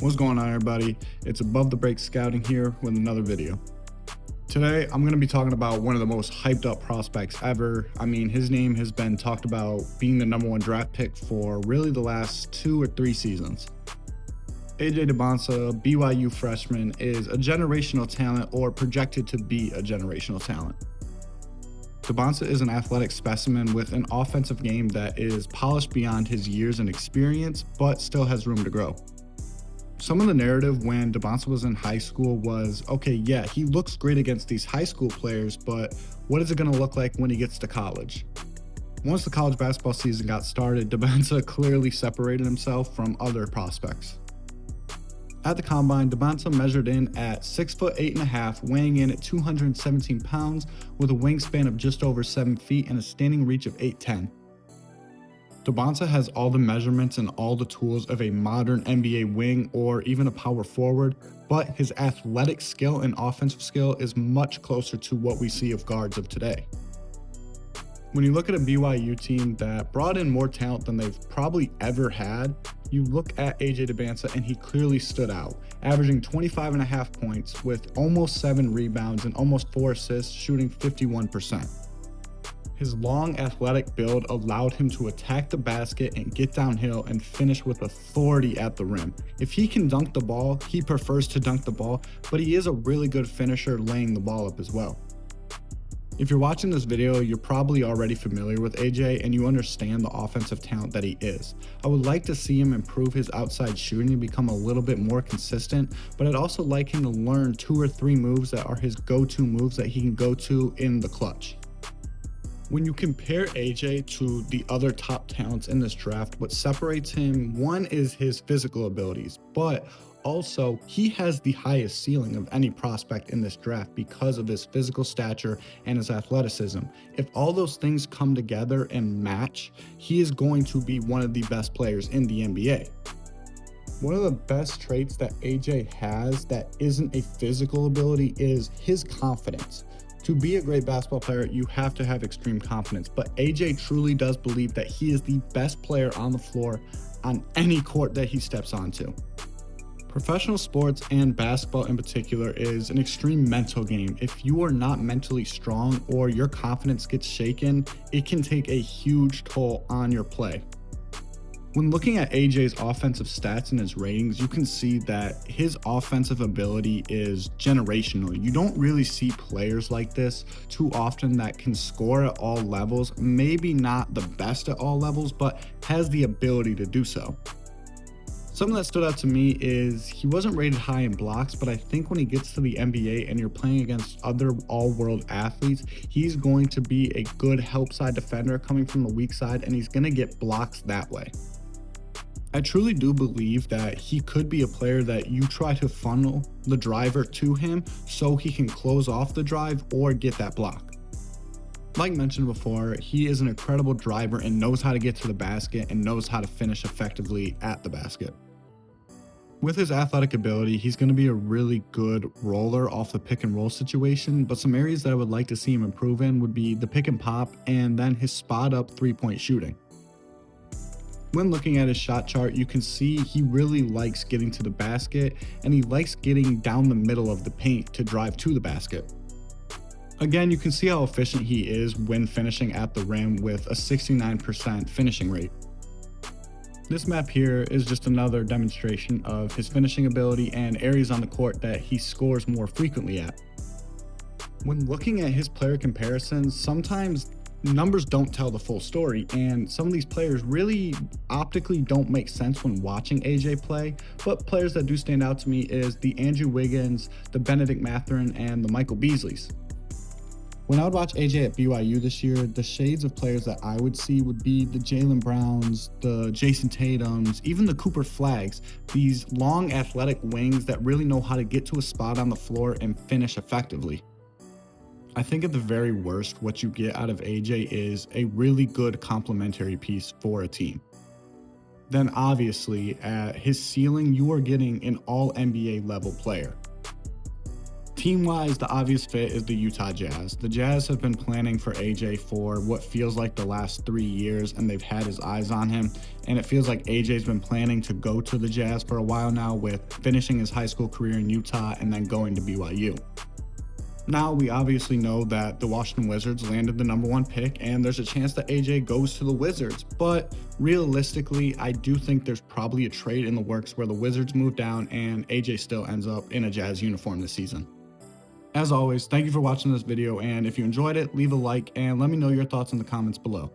What's going on, everybody? It's Above the Break Scouting here with another video. Today, I'm going to be talking about one of the most hyped up prospects ever. I mean, his name has been talked about being the #1 draft pick for really the last 2 or 3 seasons. Dybantsa, BYU freshman, is a generational talent or projected to be a generational talent. Dybantsa is an athletic specimen with an offensive game that is polished beyond his years and experience, but still has room to grow. Some of the narrative when Dybantsa was in high school was, okay, yeah, he looks great against these high school players, but what is it going to look like when he gets to college? Once the college basketball season got started, Dybantsa clearly separated himself from other prospects. At the combine, Dybantsa measured in at 6'8.5", weighing in at 217 pounds, with a wingspan of just over 7 feet and a standing reach of 8'10". Dybantsa has all the measurements and all the tools of a modern NBA wing or even a power forward, but his athletic skill and offensive skill is much closer to what we see of guards of today. When you look at a BYU team that brought in more talent than they've probably ever had, you look at Dybantsa and he clearly stood out, averaging 25.5 points with almost 7 rebounds and almost 4 assists, shooting 51%. His long athletic build allowed him to attack the basket and get downhill and finish with authority at the rim. If he can dunk the ball, he prefers to dunk the ball, but he is a really good finisher laying the ball up as well. If you're watching this video, you're probably already familiar with AJ and you understand the offensive talent that he is. I would like to see him improve his outside shooting and become a little bit more consistent, but I'd also like him to learn 2 or 3 moves that are his go-to moves that he can go to in the clutch. When you compare AJ to the other top talents in this draft, what separates him, one is his physical abilities, but also he has the highest ceiling of any prospect in this draft because of his physical stature and his athleticism. If all those things come together and match, he is going to be one of the best players in the NBA. One of the best traits that AJ has that isn't a physical ability is his confidence. To be a great basketball player, you have to have extreme confidence, but AJ truly does believe that he is the best player on the floor on any court that he steps onto. Professional sports and basketball in particular is an extreme mental game. If you are not mentally strong or your confidence gets shaken, it can take a huge toll on your play. When looking at AJ's offensive stats and his ratings, you can see that his offensive ability is generational. You don't really see players like this too often that can score at all levels, maybe not the best at all levels, but has the ability to do so. Something that stood out to me is he wasn't rated high in blocks, but I think when he gets to the NBA and you're playing against other all-world athletes, he's going to be a good help side defender coming from the weak side, and he's going to get blocks that way. I truly do believe that he could be a player that you try to funnel the driver to him so he can close off the drive or get that block. Like mentioned before, he is an incredible driver and knows how to get to the basket and knows how to finish effectively at the basket. With his athletic ability, he's going to be a really good roller off the pick and roll situation, but some areas that I would like to see him improve in would be the pick and pop and then his spot up 3-point shooting. When looking at his shot chart, you can see he really likes getting to the basket and he likes getting down the middle of the paint to drive to the basket. Again, you can see how efficient he is when finishing at the rim with a 69% finishing rate. This map here is just another demonstration of his finishing ability and areas on the court that he scores more frequently at. When looking at his player comparisons, sometimes numbers don't tell the full story, and some of these players really optically don't make sense when watching AJ play, but players that do stand out to me is the Andrew Wiggins, the Benedict Mathurin, and the Michael Beasleys. When I would watch AJ at BYU this year, the shades of players that I would see would be the Jaylen Browns, the Jason Tatums, even the Cooper Flags, these long athletic wings that really know how to get to a spot on the floor and finish effectively. I think at the very worst, what you get out of AJ is a really good complementary piece for a team. Then obviously, at his ceiling, you are getting an all-NBA level player. Team-wise, the obvious fit is the Utah Jazz. The Jazz have been planning for AJ for what feels like the last 3 years, and they've had his eyes on him. And it feels like AJ's been planning to go to the Jazz for a while now, with finishing his high school career in Utah and then going to BYU. Now, we obviously know that the Washington Wizards landed the #1 pick, and there's a chance that AJ goes to the Wizards. But realistically, I do think there's probably a trade in the works where the Wizards move down and AJ still ends up in a Jazz uniform this season. As always, thank you for watching this video, and if you enjoyed it, leave a like and let me know your thoughts in the comments below.